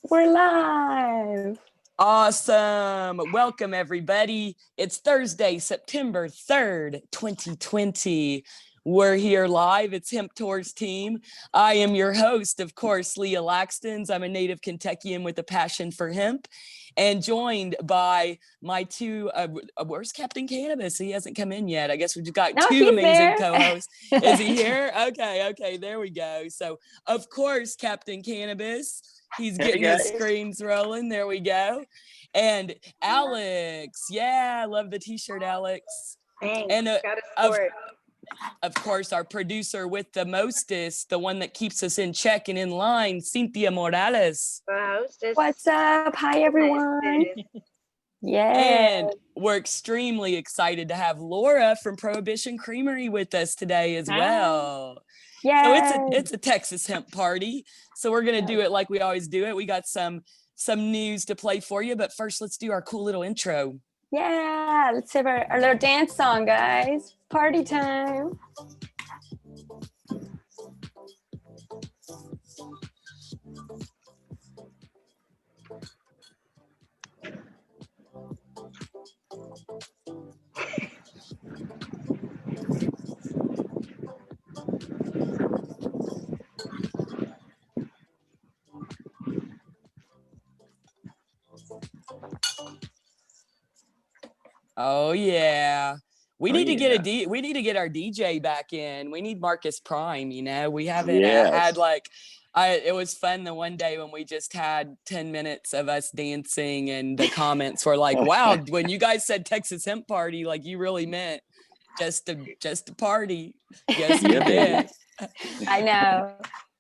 We're live. Awesome. Welcome, everybody. It's Thursday, September 3rd, 2020. We're here live. It's Hemp Tours team. I am your host, of course, Leah Laxtons. I'm a native Kentuckian with a passion for hemp and joined by my two, where's Captain Cannabis? He hasn't come in yet. I guess we've got two amazing co-hosts. Is he here? Okay, there we go. So, of course, Captain Cannabis. He's getting his screens rolling. There we go. And Alex. Yeah, I love the t-shirt, Alex. Thanks. And gotta support. Of course, our producer with the mostest, the one that keeps us in check and in line, Cynthia Morales. What's up? Hi, everyone. Yeah. And we're extremely excited to have Laura from Prohibition Creamery with us today as well. Yeah. So it's a Texas hemp party. So we're gonna do it like we always do it. We got some news to play for you, but first let's do our cool little intro. Yeah, let's have our little dance song, guys. Party time. Oh yeah. We need to get our DJ back in. We need Marcus Prime, you know. We haven't had it was fun the one day when we just had 10 minutes of us dancing and the comments were like, wow, when you guys said Texas Hemp Party, like you really meant just a party. Yes, you did. I know.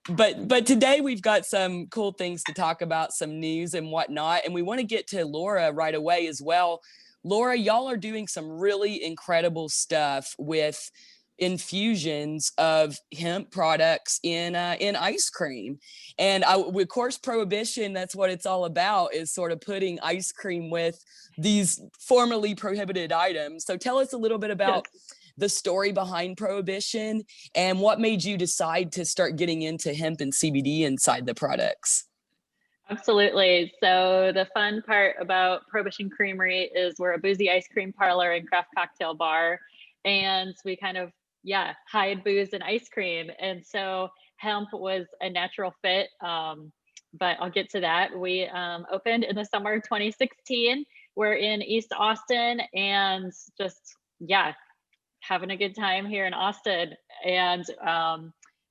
But today we've got some cool things to talk about, some news and whatnot. And we want to get to Laura right away as well. Laura, y'all are doing some really incredible stuff with infusions of hemp products in ice cream. And of course, Prohibition, that's what it's all about, is sort of putting ice cream with these formerly prohibited items. So tell us a little bit about the story behind Prohibition and what made you decide to start getting into hemp and CBD inside the products. Absolutely. So the fun part about Prohibition Creamery is we're a boozy ice cream parlor and craft cocktail bar. And we kind of, hide booze and ice cream. And so hemp was a natural fit. But I'll get to that. We opened in the summer of 2016. We're in East Austin and just, having a good time here in Austin. And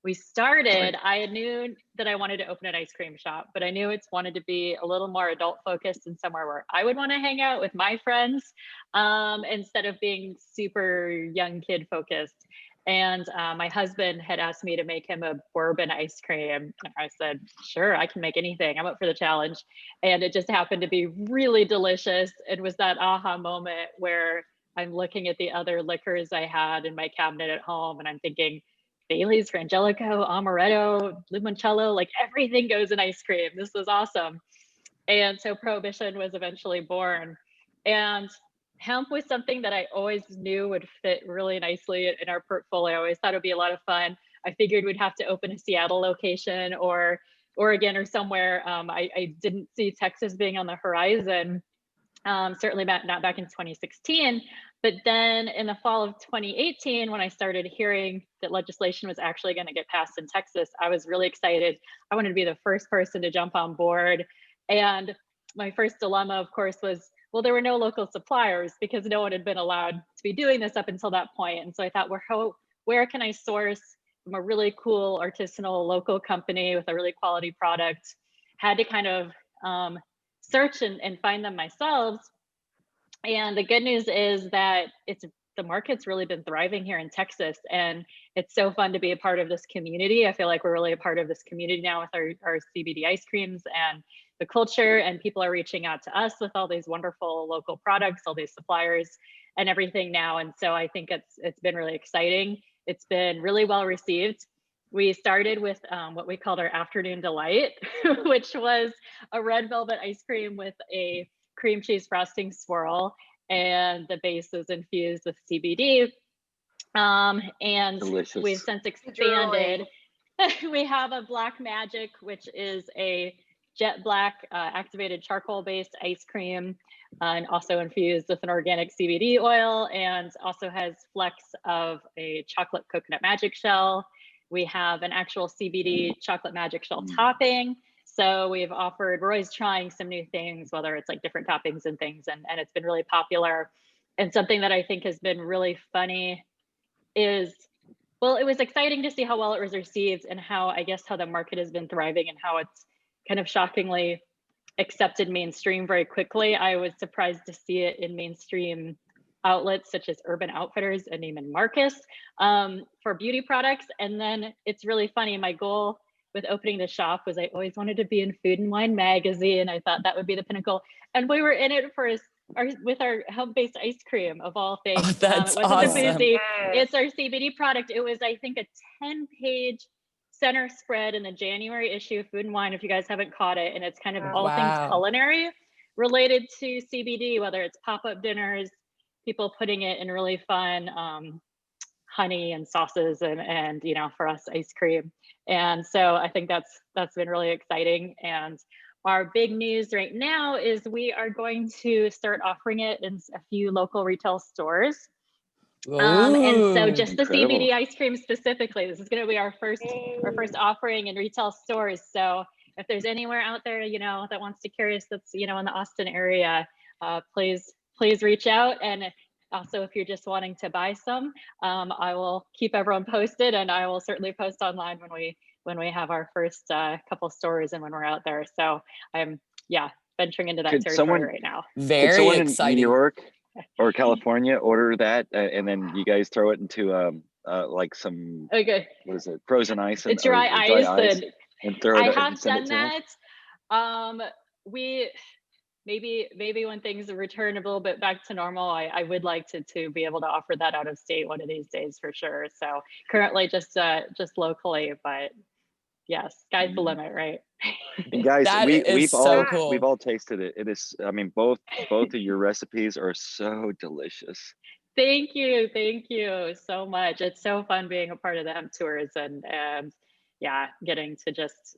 we started, I knew that I wanted to open an ice cream shop, but I knew it's wanted to be a little more adult focused and somewhere where I would want to hang out with my friends instead of being super young kid focused. And my husband had asked me to make him a bourbon ice cream. I said, sure, I can make anything. I'm up for the challenge. And it just happened to be really delicious. It was that aha moment where I'm looking at the other liquors I had in my cabinet at home and I'm thinking, Bailey's, Frangelico, Amaretto, Limoncello, like everything goes in ice cream. This was awesome. And so Prohibition was eventually born. And hemp was something that I always knew would fit really nicely in our portfolio. I always thought it'd be a lot of fun. I figured we'd have to open a Seattle location or Oregon or somewhere. I didn't see Texas being on the horizon. Certainly not back in 2016, but then in the fall of 2018, when I started hearing that legislation was actually going to get passed in Texas, I was really excited. I wanted to be the first person to jump on board. And my first dilemma, of course, was, well, there were no local suppliers because no one had been allowed to be doing this up until that point. And so I thought, where can I source from a really cool artisanal local company with a really quality product? Had to kind of search and find them myself. And the good news is that the market's really been thriving here in Texas, and it's so fun to be a part of this community. I feel like we're really a part of this community now with our CBD ice creams and the culture, and people are reaching out to us with all these wonderful local products, all these suppliers and everything now. And so I think it's been really exciting. It's been really well received. We started with what we called our afternoon delight, which was a red velvet ice cream with a cream cheese frosting swirl, and the base is infused with CBD. And delicious. We've since expanded. We have a Black Magic, which is a jet black activated charcoal based ice cream, and also infused with an organic CBD oil, and also has flecks of a chocolate coconut magic shell. We have an actual CBD chocolate magic shell topping. So we're always trying some new things, whether it's like different toppings and things, and it's been really popular. And something that I think has been really funny is, well, it was exciting to see how well it was received and how the market has been thriving and how it's kind of shockingly accepted mainstream very quickly. I was surprised to see it in mainstream outlets such as Urban Outfitters and Neiman Marcus for beauty products. And then it's really funny, my goal with opening the shop was I always wanted to be in Food and Wine magazine. I thought that would be the pinnacle. And we were in it with our hemp-based ice cream of all things. Oh, that's it wasn't awesome. the boozy, it's our CBD product. It was, I think, a 10-page center spread in the January issue of Food and Wine, if you guys haven't caught it. And it's kind of all things culinary related to CBD, whether it's pop-up dinners, people putting it in really fun honey and sauces, and for us, ice cream. And so I think that's been really exciting. And our big news right now is we are going to start offering it in a few local retail stores. And so just the CBD ice cream specifically, this is going to be our first offering in retail stores. So if there's anywhere out there, that wants to carry us, that's, in the Austin area, please reach out. And also, if you're just wanting to buy some, I will keep everyone posted, and I will certainly post online when we have our first couple stores and when we're out there. So I'm venturing into that territory right now. Very could someone exciting. in New York or California order that, and then you guys throw it into like some what is it, frozen ice and dry ice and throw it. I have done that. We maybe when things return a little bit back to normal, I would like to be able to offer that out of state one of these days for sure. So currently just locally, but yes, sky's the limit, right? And guys, we've all tasted it. It is, I mean, both of your recipes are so delicious. Thank you so much. It's so fun being a part of the Hemp Tours and getting to just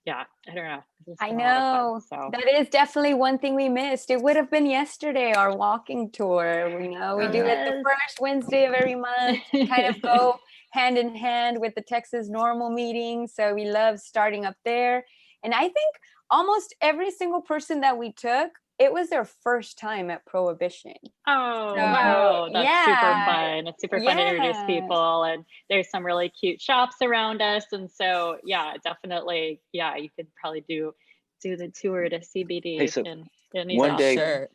I don't know. I know. Fun, so. That is definitely one thing we missed. It would have been yesterday, our walking tour. We do it the first Wednesday of every month, kind of go hand in hand with the Texas Normal meeting. So we love starting up there. And I think almost every single person that we took, it was their first time at Prohibition. Oh, wow. That's super fun. It's super fun to introduce people. And there's some really cute shops around us. And so, definitely, you could probably do the tour to CBD. Hey, so in one day,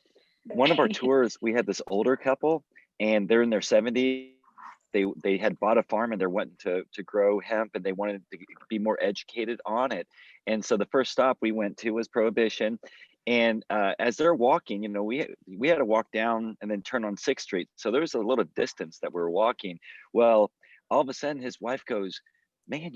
one of our tours, we had this older couple, and they're in their 70s. They had bought a farm and they're wanting to grow hemp, and they wanted to be more educated on it. And so the first stop we went to was Prohibition. And as they're walking, we had to walk down and then turn on 6th Street. So there was a little distance that we were walking. Well, all of a sudden his wife goes, "Man,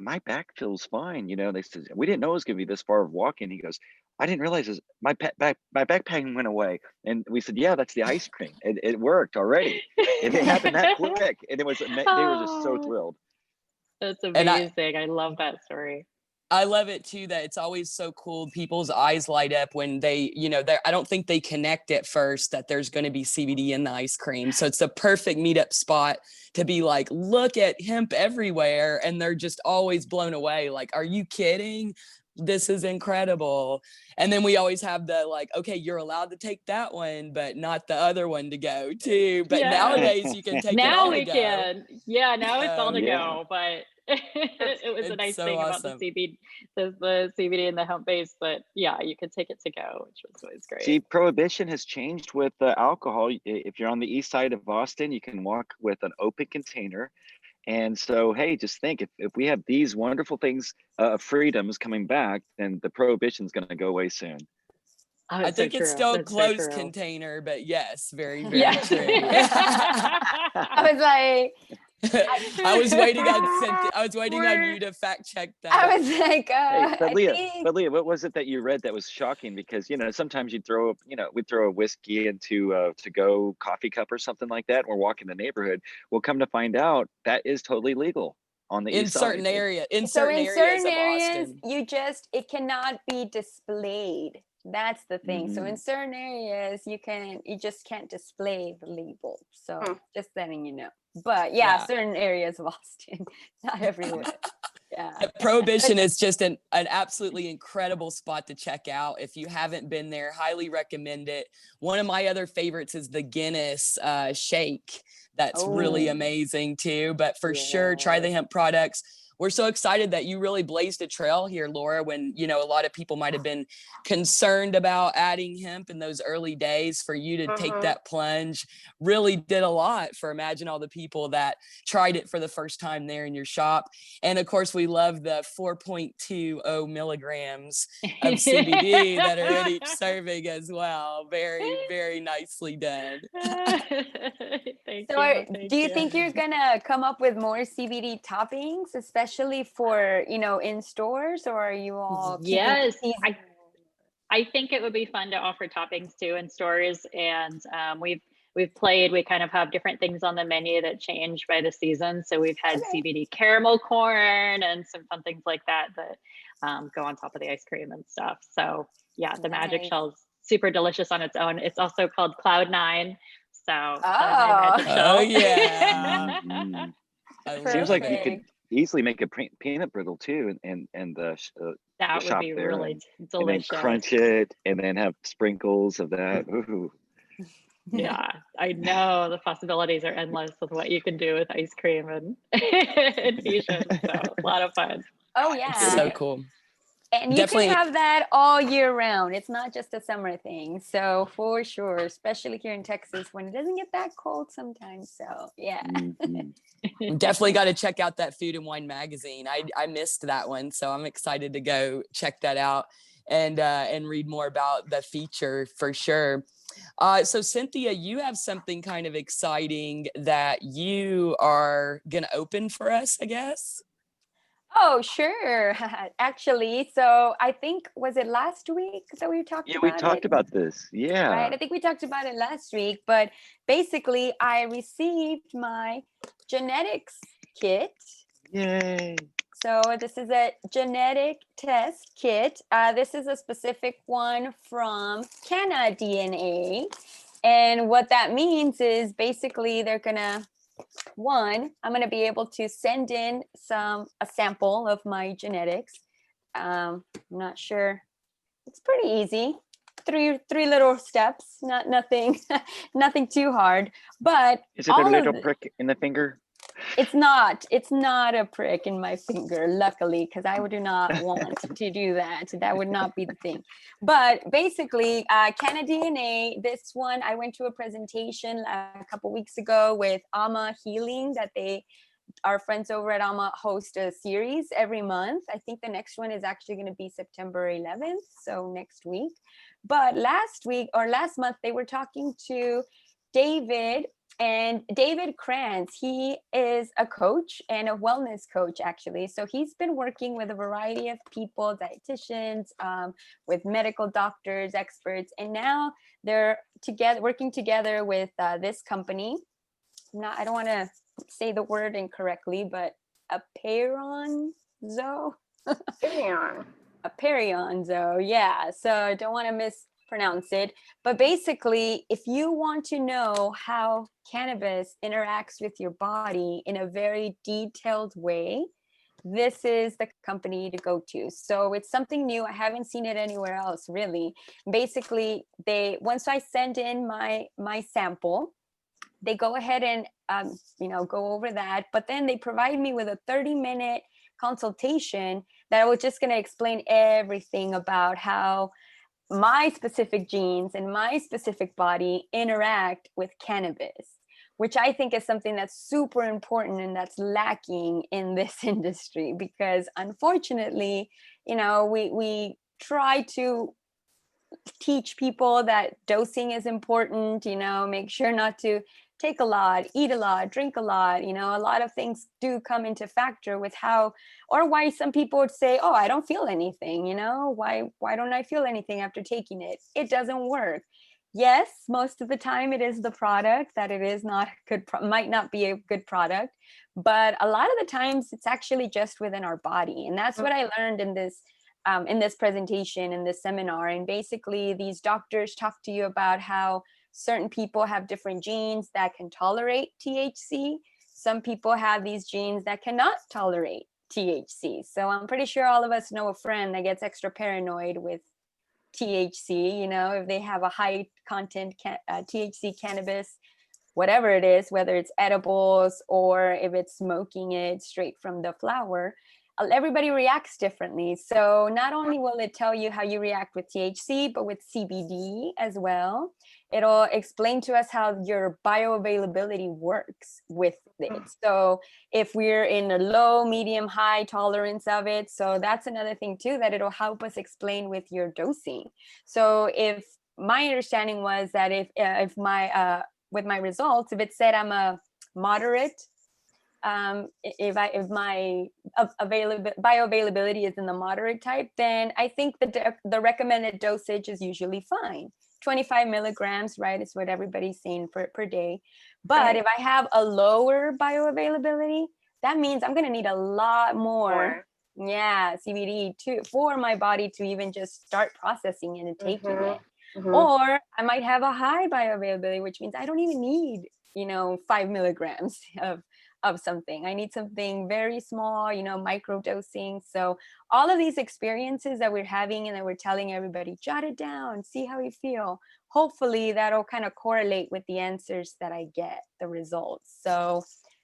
my back feels fine." They said, "We didn't know it was going to be this far of walking." He goes, "I didn't realize my back pain went away." And we said, "Yeah, that's the ice cream. It worked already." And it happened that quick. And they were just so thrilled. That's amazing. I love that story. I love it too, that it's always so cool. People's eyes light up when they, I don't think they connect at first that there's going to be CBD in the ice cream. So it's a perfect meetup spot to be like, look at hemp everywhere. And they're just always blown away. Like, are you kidding? This is incredible. And then we always have the like, okay, you're allowed to take that one, but not the other one to go too. But nowadays you can take it all to go. Now it's all to go, but it was a nice thing awesome. About the CBD and the hemp base, but you could take it to go, which was always great. See, Prohibition has changed with alcohol. If you're on the east side of Austin, you can walk with an open container. And so, hey, just think, if we have these wonderful things, freedoms coming back, then the Prohibition is going to go away soon. I think it's still a closed container, but yes, very, very true. I was like, I was waiting on you to fact check that. I was like, but Leah, what was it that you read that was shocking? Because sometimes we'd throw a whiskey into to-go coffee cup or something like that. We're walking the neighborhood. We'll come to find out that is totally legal. on the in east side. certain area, in So certain in areas certain of areas, Austin. it cannot be displayed. That's the thing. So in Mhm. certain areas, you just can't display the label. So just letting you know. But yeah, Yeah. certain areas of Austin, not everywhere. Yeah. Prohibition is just an absolutely incredible spot to check out. If you haven't been there, highly recommend it. One of my other favorites is the Guinness shake. That's really Oh, amazing too. But for sure, try the yes. hemp products. We're so excited that you really blazed a trail here, Laura, when, you know, a lot of people might have been concerned about adding hemp in those early days. For you to take that plunge really did a lot for Imagine all the people that tried it for the first time there in your shop. And of course, we love the 4.20 milligrams of CBD that are in each serving as well. Very, very nicely done. Thank So you. Thank do you you. think you're gonna come up with more CBD toppings, especially for, in stores, or are you all keeping it Yes, seasonal? I think it would be fun to offer toppings too in stores, and we've played. We kind of have different things on the menu that change by the season. So we've had Okay. CBD caramel corn and some fun things like that that go on top of the ice cream and stuff. So yeah, the magic Nice. shell's super delicious on its own. It's also called Cloud Nine. So Cloud Nine Oh, Magic Oh, Shell. yeah. Mhm. I Seems love like you it. could perfect. easily make a peanut brittle too, and the That would shop be there, really and then delicious. crunch it, and then have sprinkles of that. Ooh. Yeah, I know the possibilities are endless with what you can do with ice cream and infusions. So a lot of fun. Oh It's so yeah. cool. And you can Definitely. have that all year round. It's not just a summer thing. So for sure, especially here in Texas when it doesn't get that cold sometimes. So yeah. Mhm. Definitely got to check out that Food and Wine magazine. I missed that one, so I'm excited to go check that out and read more about the feature for sure. So Cynthia, you have something kind of exciting that you are gonna open for us, I guess. Oh, sure. Actually, so I think was it last week that we talked Yeah, we about talked it? about this. Right. Yeah. I think we talked about it last week, but basically I received my genetics kit. Yay. So this is a genetic test kit. This is a specific one from Canna DNA. And what that means is basically they're gonna, I'm gonna be able to send in a sample of my genetics. I'm not sure. It's pretty easy. Three little steps, nothing, nothing too hard. But Is it a all of little it, prick in the finger? it's not a prick in my finger, luckily, because I do not want to do that. That would not be the thing. But basically, Canna DNA, this one, I went to a presentation a couple weeks ago with Ama Healing that our friends over at Ama host a series every month. I think the next one is actually going to be September 11th, so next week. But last month, they were talking to David, and David Krantz. He is a coach and a wellness coach, actually. So he's been working with a variety of people, dietitians, with medical doctors, experts, and now they're working together with this company. I don't want to say the word incorrectly, but a Perionzo. A Perionzo, yeah. So I don't want to mispronounce it. But basically, if you want to know how cannabis interacts with your body in a very detailed way, this is the company to go to. So it's something new. I haven't seen it anywhere else, really. Basically, once I send in my sample, they go ahead and go over that, but then they provide me with a 30-minute consultation that I was just going to explain everything about how my specific genes and my specific body interact with cannabis, which I think is something that's super important and that's lacking in this industry, because unfortunately, we try to teach people that dosing is important, make sure not to take a lot, eat a lot, drink a lot. A lot of things do come into factor with why some people would say, oh, I don't feel anything, why don't I feel anything after taking it? It doesn't work. yes, most of the time it is the product that it is not good, might not be a good product, but a lot of the times it's actually just within our body. And that's what I learned in this presentation, in this seminar. And basically these doctors talk to you about how certain people have different genes that can tolerate THC. Some people have these genes that cannot tolerate THC. So I'm pretty sure all of us know a friend that gets extra paranoid with THC, you know, if they have a high content THC cannabis, whatever it is, whether it's edibles or if it's smoking it straight from the flower, everybody reacts differently. So not only will it tell you how you react with THC, but with CBD as well. It'll explain to us how your bioavailability works with it. So if we're in a low, medium, high tolerance of it, so that's another thing too, that it'll help us explain with your dosing. So if my understanding was that if my with my results, if it said I'm a moderate, if my bioavailability is in the moderate type, then I think the recommended dosage is usually fine. 25 milligrams, right, is what everybody's saying per day. But Right. if I have a lower bioavailability, that means I'm going to need a lot more. Yeah, CBD for my body to even just start processing it and taking it. Or I might have a high bioavailability, which means I don't even need, 5 milligrams of something. I need something very small, micro dosing. So all of these experiences that we're having and that we're telling everybody, jot it down, see how you feel. Hopefully that'll kind of correlate with the answers that I get, the results. So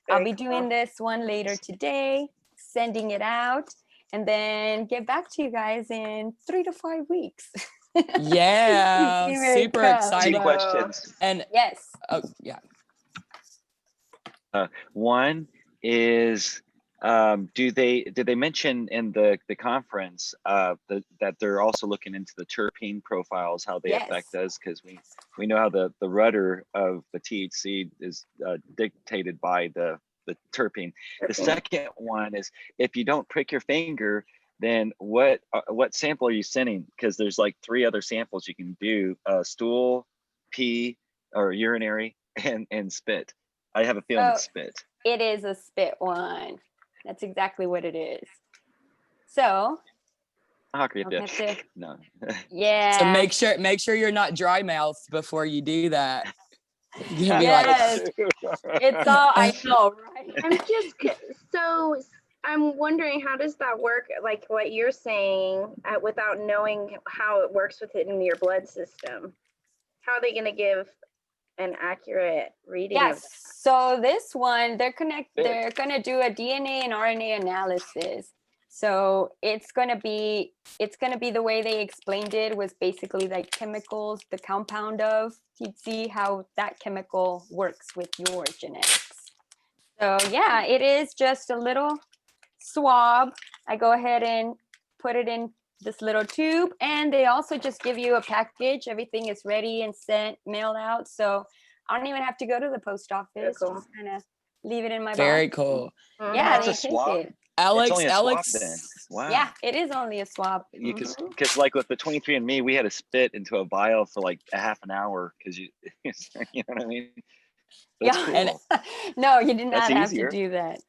I'll be doing this one later today, sending it out, and then get back to you guys in 3 to 5 weeks. Yeah, See where it super comes. exciting. Two questions. And Yes. oh yeah, One is, did they mention in the conference that they're also looking into the terpene profiles, how they Yes. affect us? Because we know how the rudder of the THC is dictated by the terpene. The second one is, if you don't prick your finger, then what sample are you sending? Because there's like 3 other samples you can do: stool, pee, or urinary, and spit. I have a feeling it's spit. It is a spit one. That's exactly what it is. So No. yeah. so make sure you're not dry mouthed before you do that. You'll be Yes. It's all, I know, right? I'm just so I'm wondering, how does that work? Like what you're saying, without knowing how it works within your blood system. How are they going to give an accurate reading of Yes. So this one, they're going to do a DNA and RNA analysis. So it's going to be the way they explained it was basically like chemicals, the compound of, you'd see how that chemical works with your genetics. So yeah, it is just a little swab. I go ahead and put it in this little tube, and they also just give you a package. Everything is ready and sent, mailed out. So I don't even have to go to the post office. Cool. Just kind of leave it in my very box. cool. Yeah, That's they a take swab? it. Alex, It's only a swab then. Alex. Wow. Yeah, it is only a swab. Because like with the 23andMe, we had to spit into a vial for like a half an hour because you know what I mean? That's Yeah. cool. And no, you did That's not have easier. to do that.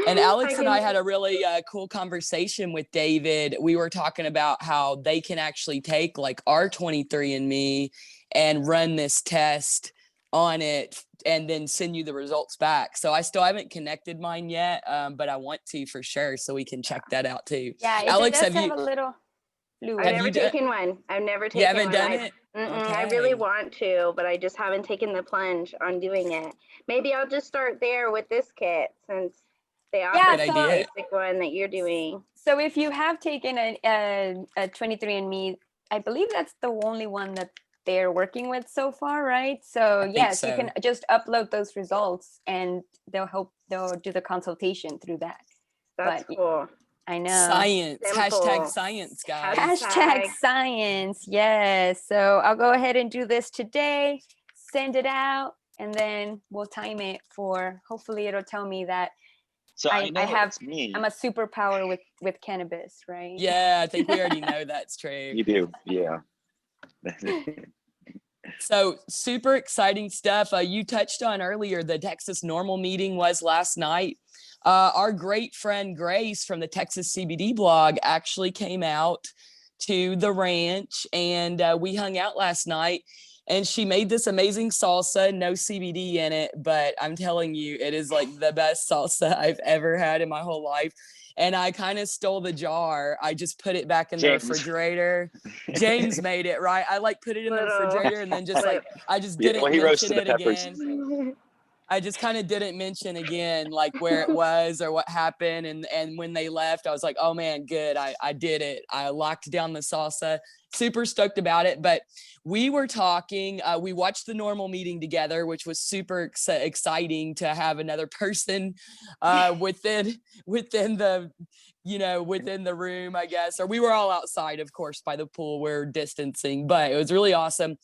And Alex and I had a really cool conversation with David. We were talking about how they can actually take like our 23andMe and run this test on it and then send you the results back. So I still haven't connected mine yet, but I want to for sure, so we can check that out too. Yeah, Alex, it does have have you? a little fluid. I've Have never you done- taken one. I've never taken You haven't one. done it? I really Okay. want to, but I just haven't taken the plunge on doing it. Maybe I'll just start there with this kit, since they offer Yeah, the so- basic one that you're doing. So if you have taken a 23andMe, I believe that's the only one that they're working with so far, right? So yes, you can just upload those results and they'll do the consultation through that. That's But cool. I know. Science. Simple. Hashtag science, guys. Hashtag science. Yes. So I'll go ahead and do this today, send it out, and then we'll time it for, hopefully it'll tell me that So I know have, it's me. I'm a superpower with cannabis, right? Yeah, I think we already know that's true. You do, yeah. So super exciting stuff. You touched on earlier, the Texas Normal meeting was last night. Our great friend Grace from the Texas CBD blog actually came out to the ranch, and we hung out last night, and she made this amazing salsa, no CBD in it, but I'm telling you, it is like the best salsa I've ever had in my whole life. And I kind of stole the jar. I just put it back in the refrigerator. James made it, right? I like put it in the refrigerator and then just like, I just Yeah, didn't well, he mention roasted the it peppers. again. I just kind of didn't mention again, like where it was or what happened. And when they left, I was like, oh man, good. I did it. I locked down the salsa. Super stoked about it. But we were talking, we watched the normal meeting together, which was super exciting to have another person within the, within the room, I guess. Or we were all outside, of course, by the pool. We're distancing, but it was really awesome.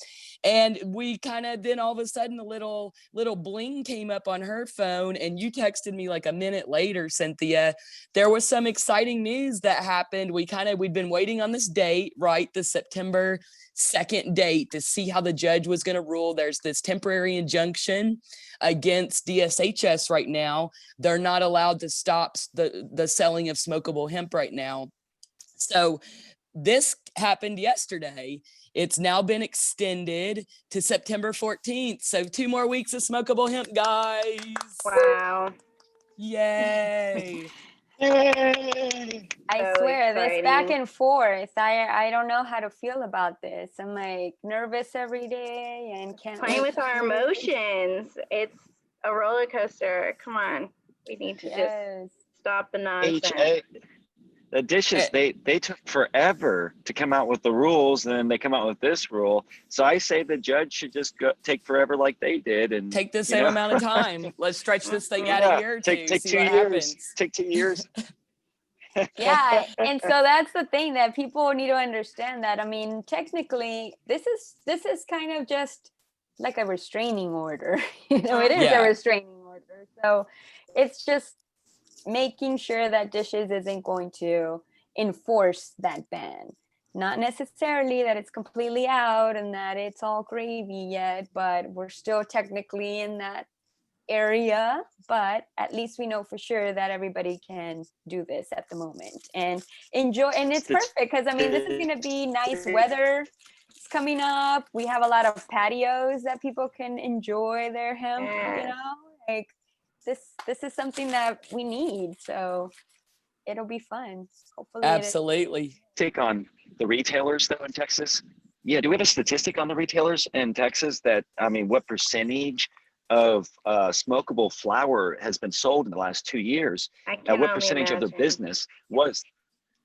And we kind of, then all of a sudden a little bling came up on her phone, and you texted me like a minute later, Cynthia. There was some exciting news that happened. We'd been waiting on this date, right? The September 2nd date to see how the judge was going to rule. There's this temporary injunction against DSHS right now. They're not allowed to stop the selling of smokable hemp right now. So this happened yesterday. It's now been extended to September 14th. So 2 more weeks of smokable hemp, guys. Wow. Yay. I So swear, this back exciting. and forth, I don't know how to feel about this. I'm like nervous every day and can't Playing wait with our to- emotions. It's a roller coaster. Come on. We need to Yes. just stop the nonsense. The dishes, they took forever to come out with the rules, and then they come out with this rule. So I say the judge should just take forever like they did, and Take the same amount of time. Let's stretch this thing out a year or two. take See 2 what years. happens. Take 2 years. Yeah, and so that's the thing that people need to understand, that I mean, technically this is kind of just like a restraining order. It is Yeah. a restraining order. So it's just making sure that Dishes isn't going to enforce that ban. Not necessarily that it's completely out and that it's all gravy yet, but we're still technically in that area. But at least we know for sure that everybody can do this at the moment and enjoy. And it's perfect because I mean, this is going to be nice weather. It's coming up. We have a lot of patios that people can enjoy their hemp, like this is something that we need, so it'll be fun. Hopefully Absolutely. Take on the retailers though in Texas. Yeah, do we have a statistic on the retailers in Texas that, I mean, what percentage of smokable flower has been sold in the last 2 years? I can What only percentage of their imagine. business was?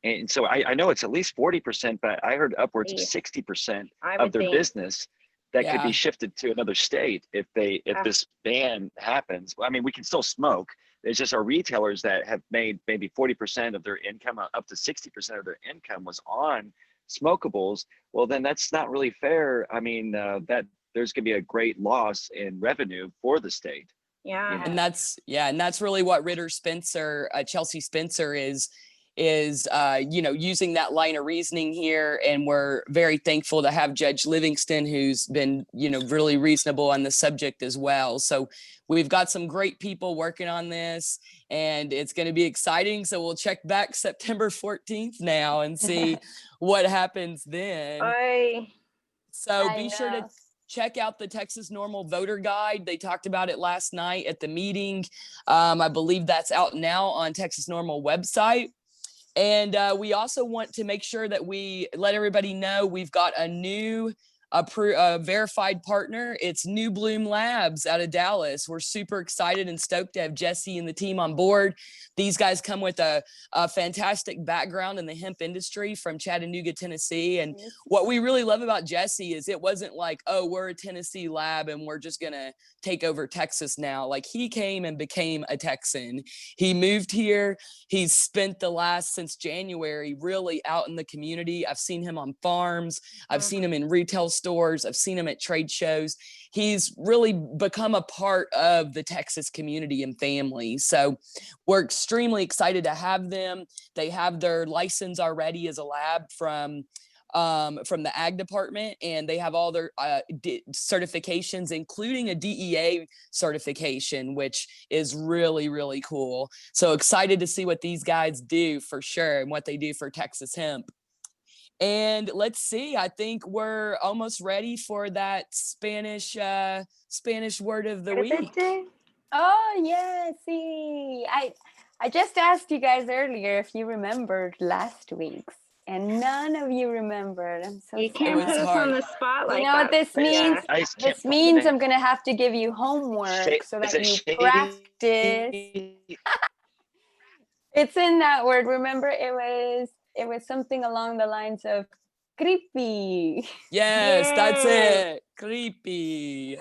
And so I know it's at least 40%, but I heard upwards of 60% I of would their think. business that could Yeah. be shifted to another state if this ban happens. I mean, we can still smoke. It's just our retailers that have made maybe 40% of their income, up to 60% of their income was on smokables. Well, then that's not really fair. I mean, that there's going to be a great loss in revenue for the state. Yeah. You know? And that's really what Ritter Spencer, Chelsea Spencer is using that line of reasoning here. And we're very thankful to have Judge Livingston, who's been, really reasonable on the subject as well. So we've got some great people working on this, and it's going to be exciting. So we'll check back September 14th now and see what happens then. So be sure to check out the Texas Normal Voter Guide. They talked about it last night at the meeting. I believe that's out now on Texas Normal website. And we also want to make sure that we let everybody know we've got a new verified partner. It's New Bloom Labs out of Dallas. We're super excited and stoked to have Jesse and the team on board. These guys come with a fantastic background in the hemp industry from Chattanooga, Tennessee. And what we really love about Jesse is it wasn't like, oh, we're a Tennessee lab and we're just going to take over Texas now. Like, he came and became a Texan. He moved here. He's spent the last, since January, really out in the community. I've seen him on farms. I've seen him in retail stores. I've seen him at trade shows. He's really become a part of the Texas community and family. So we're extremely excited to have them. They have their license already as a lab from from the ag department, and they have all their certifications, including a DEA certification, which is really, really cool. So excited to see what these guys do for sure, and what they do for Texas hemp. And let's see, I think we're almost ready for that Spanish word of the week. Oh yeah, see, I just asked you guys earlier if you remembered last week's, and none of you remembered. I'm so You sad. can't was put us hard. on the spot like You know what this means? Ice This can't means find I'm gonna have to give you homework so Is that it you shady? practice. It's in that word. Remember, it was something along the lines of creepy. Yes, that's Yay. it. Creepy.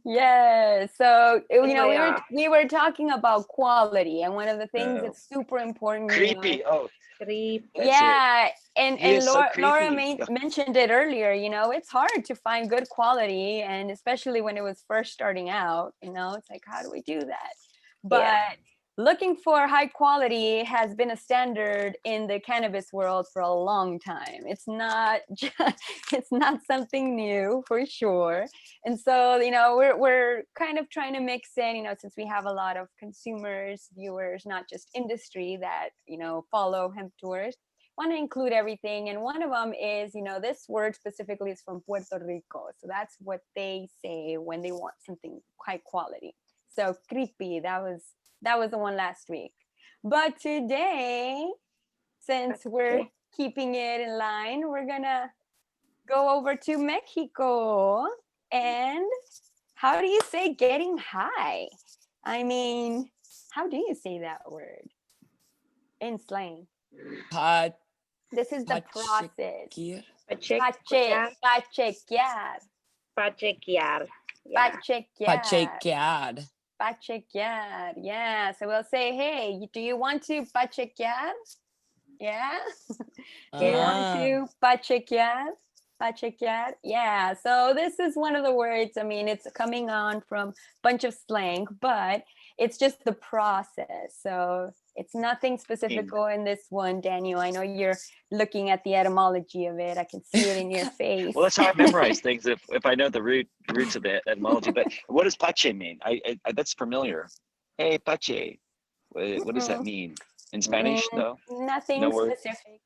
Yeah. So you know, Way off. we were talking about quality, and one of the things Oh. that's super important. You know, Creepy. Oh, Creep. that's it. yeah, and He is so Laura creepy. mentioned it earlier. You know, it's hard to find good quality, and especially when it was first starting out. You know, it's like, how do we do that? But Yeah. looking for high quality has been a standard in the cannabis world for a long time. It's not it's not something new for sure. And so, you know, we're kind of trying to mix in, you know, since we have a lot of consumers, viewers, not just industry that, you know, follow Hemp Tours, want to include everything. And one of them is, you know, this word specifically is from Puerto Rico. So that's what they say when they want something high quality. So creepy, that was the one last week. But today, since we're keeping it in line, we're gonna go over to Mexico. And how do you say getting high? I mean, how do you say that word in slang? Pat- This is the process. Pachequear. Pachequear. Pachequear. Yeah. Pachequear. Pachequear. Yeah. So we'll say, hey, do you want to pachequear? Yeah. Do you want to pachequear? Pachequear? Yeah. So this is one of the words. I mean, it's coming on from a bunch of slang, but it's just the process. So it's nothing specific in this one, Daniel. I know you're looking at the etymology of it. I can see it in your face. Well, that's how I memorize things if I know the roots of the etymology. But what does pache mean? I that's familiar. Hey, pache. What does that mean? In Spanish, though? Nothing No word? specific.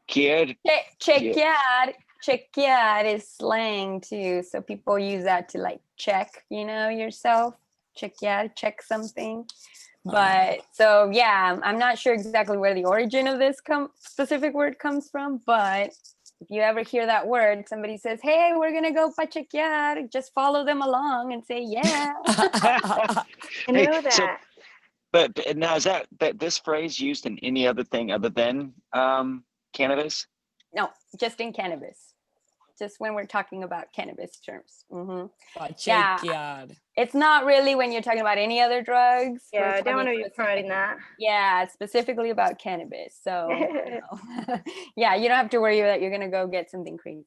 Quier. Chequear is slang too. So people use that to like check, you know, yourself. Chequear, check something. But so yeah, I'm not sure exactly where the origin of this specific word comes from, but if you ever hear that word, somebody says, hey, we're gonna go pachequear, just follow them along and say, yeah. I know that. So, but now is that this phrase used in any other thing other than cannabis? No, just in cannabis. Just when we're talking about cannabis terms. Yeah, it's not really when you're talking about any other drugs. Yeah, I don't want to be promoting that. Yeah, specifically about cannabis. So, you know, yeah, you don't have to worry that you're going to go get something crazy.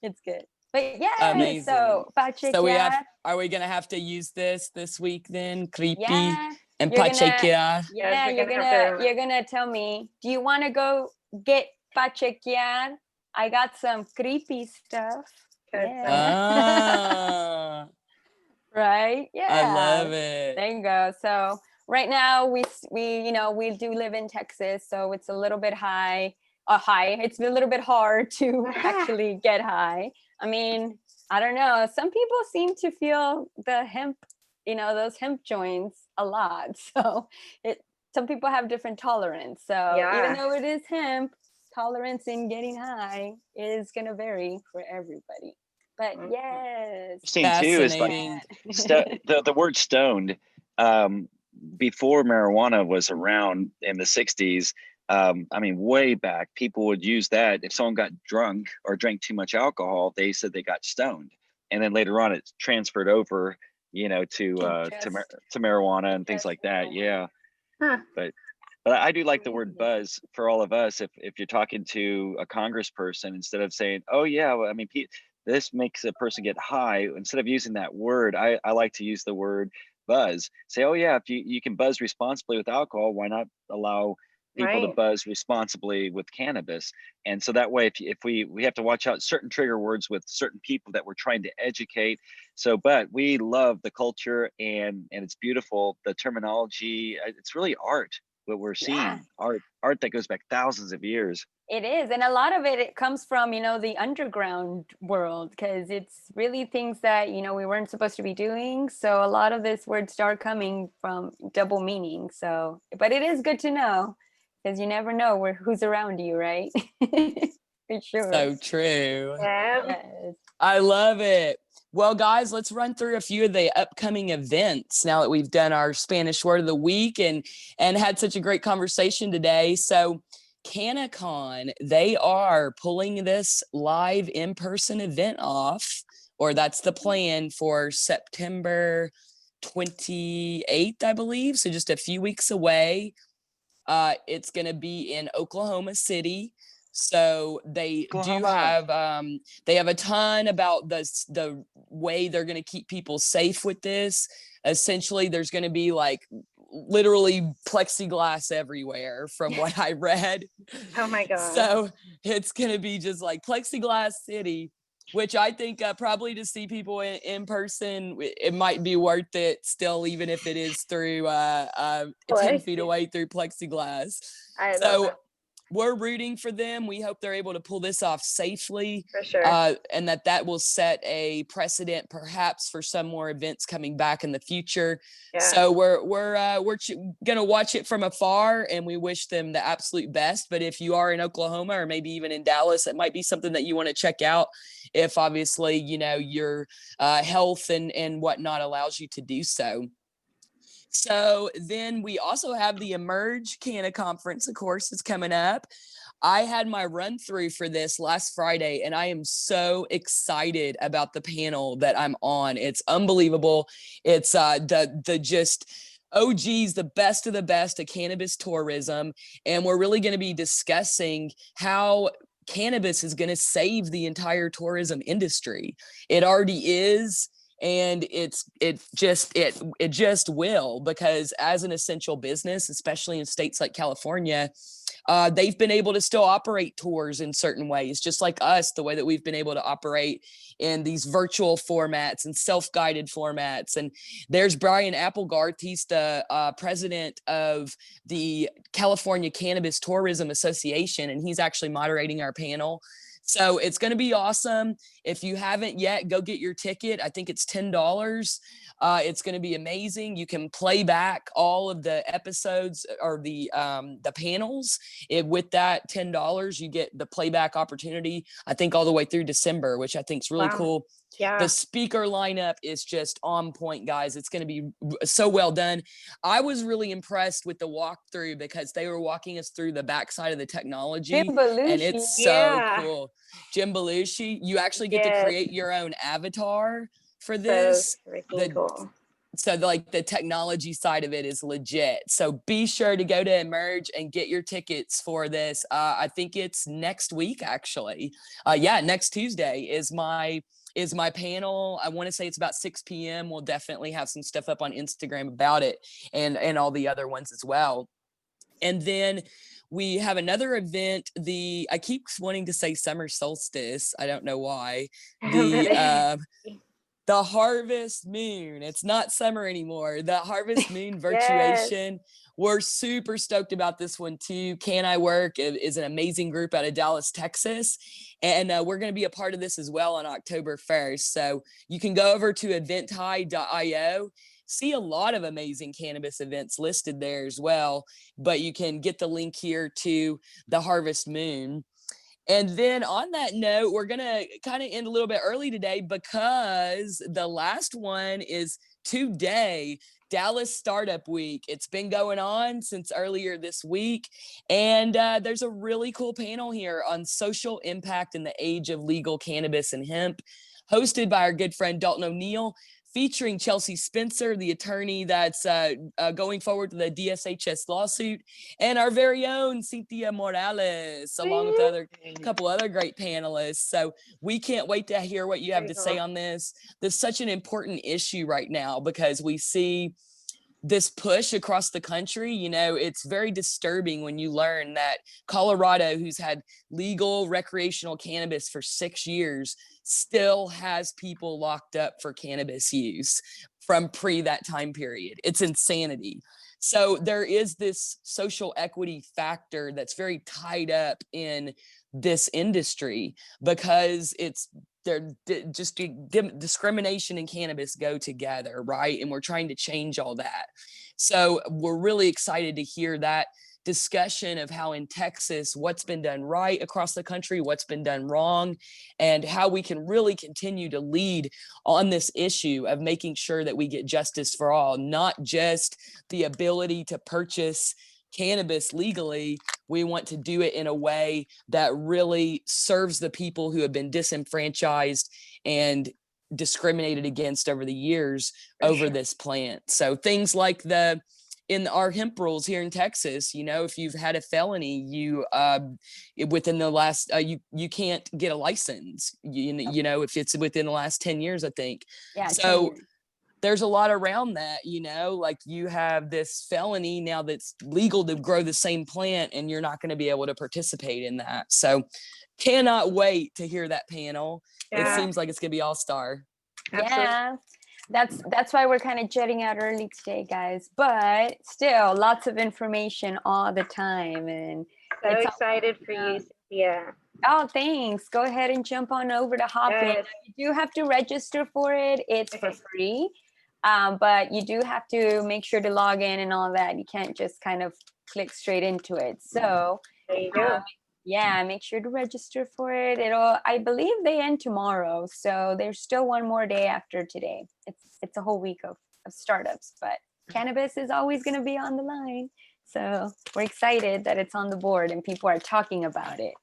It's good. But yeah, amazing. So are we going to have to use this week then? Creepy and you're pachequear. Yeah, you're going to tell me, do you want to go get pachequear? I got some creepy stuff. Yeah. Right? Yeah. I love it. There you go. So right now we you know, we do live in Texas, so it's a little bit high. It's a little bit hard to actually get high. I mean, I don't know. Some people seem to feel the hemp, you know, those hemp joints a lot. So some people have different tolerance. So even though it is hemp, tolerance in getting high is going to vary for everybody. But yes, Fascinating too is like the word stoned. Before marijuana was around in the 60s, I mean, way back, people would use that. If someone got drunk or drank too much alcohol, they said they got stoned. And then later on, it transferred over, you know, to marijuana and things like that. Yeah. Huh. But I do like the word buzz for all of us. If you're talking to a congressperson, instead of saying, oh yeah, well, I mean, this makes a person get high, instead of using that word, I like to use the word buzz. Say, oh yeah, if you can buzz responsibly with alcohol, why not allow people to Right. buzz responsibly with cannabis. And so that way, if we have to watch out certain trigger words with certain people that we're trying to educate. So, but we love the culture, and it's beautiful. The terminology, it's really art. What we're Yeah. seeing, art that goes back thousands of years. It is. And a lot of it comes from, the underground world, because it's really things that, we weren't supposed to be doing. So a lot of this words start coming from double meaning. So, but it is good to know, because you never know who's around you, right? For sure. So true. Yeah. Yes. I love it. Well, guys, let's run through a few of the upcoming events now that we've done our Spanish word of the week and had such a great conversation today. So CanaCon, they are pulling this live in-person event off, or that's the plan for September 28th, I believe. So just a few weeks away. It's going to be in Oklahoma City. So they do have they have a ton about the way they're going to keep people safe with this. Essentially, there's going to be like literally plexiglass everywhere from what I read. Oh my God. So it's going to be just like plexiglass city, which I think probably to see people in person, it might be worth it still, even if it is through 10 feet away through plexiglass. I love So that. we're rooting for them. We hope they're able to pull this off safely, For sure. and that will set a precedent perhaps for some more events coming back in the future. Yeah. So we're gonna watch it from afar, and we wish them the absolute best. But if you are in Oklahoma or maybe even in Dallas, it might be something that you want to check out. If obviously your health and whatnot allows you to do so. So then we also have the Emerge Canna Conference, of course, is coming up. I had my run through for this last Friday, and I am so excited about the panel that I'm on. It's unbelievable. It's the just OGs, the best of the best of cannabis tourism. And we're really going to be discussing how cannabis is going to save the entire tourism industry. It already is. And it just will, because as an essential business, especially in states like California, they've been able to still operate tours in certain ways, just like us, the way that we've been able to operate in these virtual formats and self-guided formats. And there's Brian Applegarth. He's the president of the California Cannabis Tourism Association, and he's actually moderating our panel. So it's going to be awesome. If you haven't yet, go get your ticket. I think it's $10. It's going to be amazing. You can play back all of the episodes or the panels. With that $10, you get the playback opportunity, I think all the way through December, which I think is really cool. Yeah. The speaker lineup is just on point, guys. It's going to be so well done. I was really impressed with the walkthrough because they were walking us through the backside of the technology. Jim Belushi. And it's so cool. Jim Belushi, you actually get to create your own avatar for this. So freaking cool. So like the technology side of it is legit. So be sure to go to Emerge and get your tickets for this. I think it's next week, actually. Next Tuesday is my panel. I want to say it's about 6 p.m. We'll definitely have some stuff up on Instagram about it and all the other ones as well. And then we have another event. I keep wanting to say summer solstice. I don't know why. The Harvest Moon. It's not summer anymore. The Harvest Moon Virtuation. Yes. We're super stoked about this one too. Can I Work is an amazing group out of Dallas, Texas. And we're going to be a part of this as well on October 1st. So you can go over to eventhigh.io. See a lot of amazing cannabis events listed there as well. But you can get the link here to the Harvest Moon. And then on that note, we're going to kind of end a little bit early today because the last one is today, Dallas Startup Week. It's been going on since earlier this week. And there's a really cool panel here on social impact in the age of legal cannabis and hemp, hosted by our good friend Dalton O'Neill, featuring Chelsea Spencer, the attorney that's going forward with the DSHS lawsuit, and our very own Cynthia Morales, along with a couple other great panelists. So we can't wait to hear what you have to say on this. This is such an important issue right now because we see this push across the country, you know, it's very disturbing when you learn that Colorado, who's had legal recreational cannabis for 6 years, still has people locked up for cannabis use from that time period. It's insanity. So there is this social equity factor that's very tied up in this industry, because discrimination and cannabis go together, right? And we're trying to change all that. So we're really excited to hear that discussion of how in Texas, what's been done right across the country, what's been done wrong, and how we can really continue to lead on this issue of making sure that we get justice for all, not just the ability to purchase cannabis legally. We want to do it in a way that really serves the people who have been disenfranchised and discriminated against over the years over this plant. So things like in our hemp rules here in Texas, you know, if you've had a felony, you within the last you can't get a license. You know, if it's within the last 10 years, I think. Yeah. So there's a lot around that, you know, like you have this felony now that's legal to grow the same plant, and you're not going to be able to participate in that. So cannot wait to hear that panel. It seems like it's going to be all-star. Yeah. That's why we're kind of jetting out early today, guys, but still lots of information all the time, and so excited for you, Cynthia. Oh, thanks. Go ahead and jump on over to hop in. You do have to register for it. It's for free, but you do have to make sure to log in and all that. You can't just kind of click straight into it. So there you go. Yeah, make sure to register for it. I believe they end tomorrow, so there's still one more day after today. It's a whole week of startups, but cannabis is always going to be on the line. So we're excited that it's on the board and people are talking about it.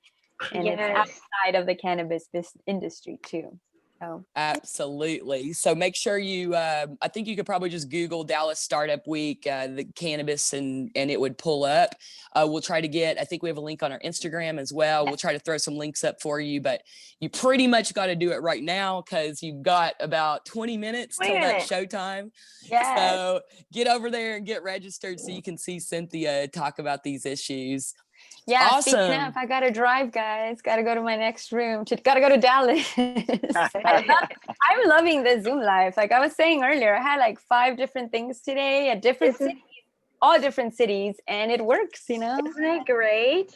And it's outside of the cannabis industry too. So. Absolutely. So make sure you, I think you could probably just Google Dallas Startup Week, the cannabis, and it would pull up. We'll try to get, I think we have a link on our Instagram as well. We'll try to throw some links up for you, but you pretty much got to do it right now because you've got about 20 minutes till that showtime. Yes. So get over there and get registered so you can see Cynthia talk about these issues. Yeah, awesome. Speaking of, I gotta drive, guys. Gotta go to my next room. Gotta go to Dallas. I'm loving the Zoom live. Like I was saying earlier, I had like 5 different things today at different cities, all different cities, and it works. You know, isn't it great?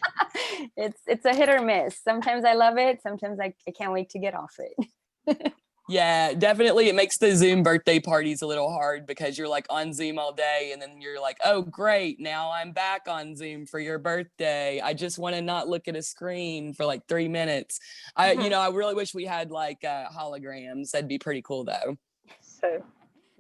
It's a hit or miss. Sometimes I love it. Sometimes I can't wait to get off it. Yeah, definitely. It makes the Zoom birthday parties a little hard because you're like on Zoom all day and then you're like, oh, great. Now I'm back on Zoom for your birthday. I just want to not look at a screen for like 3 minutes. I really wish we had like holograms. That'd be pretty cool though. So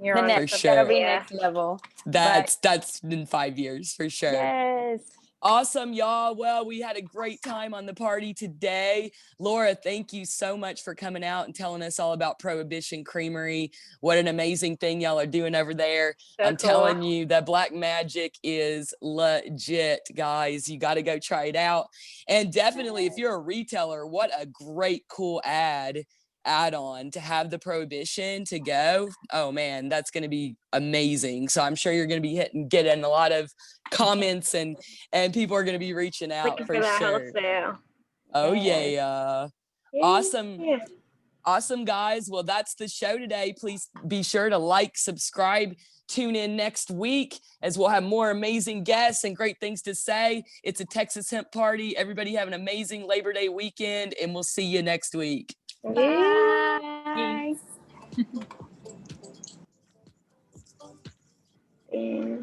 you're the on next, for sure. That'll be next level. That's in 5 years for sure. Yes. Awesome, y'all. Well, we had a great time on the party today. Laura, thank you so much for coming out and telling us all about Prohibition Creamery. What an amazing thing y'all are doing over there. So I'm cool. telling you, that black magic is legit, guys. You got to go try it out. And definitely, if you're a retailer, what a great, cool add-on to have the Prohibition to go. Oh man, that's going to be amazing. So I'm sure you're going to be getting a lot of comments and people are going to be reaching out for sure. Oh yeah. Awesome guys. Well, that's the show today. Please be sure to like, subscribe, tune in next week as we'll have more amazing guests and great things to say. It's a Texas Hemp Party. Everybody have an amazing Labor Day weekend and we'll see you next week. Bye. Yeah.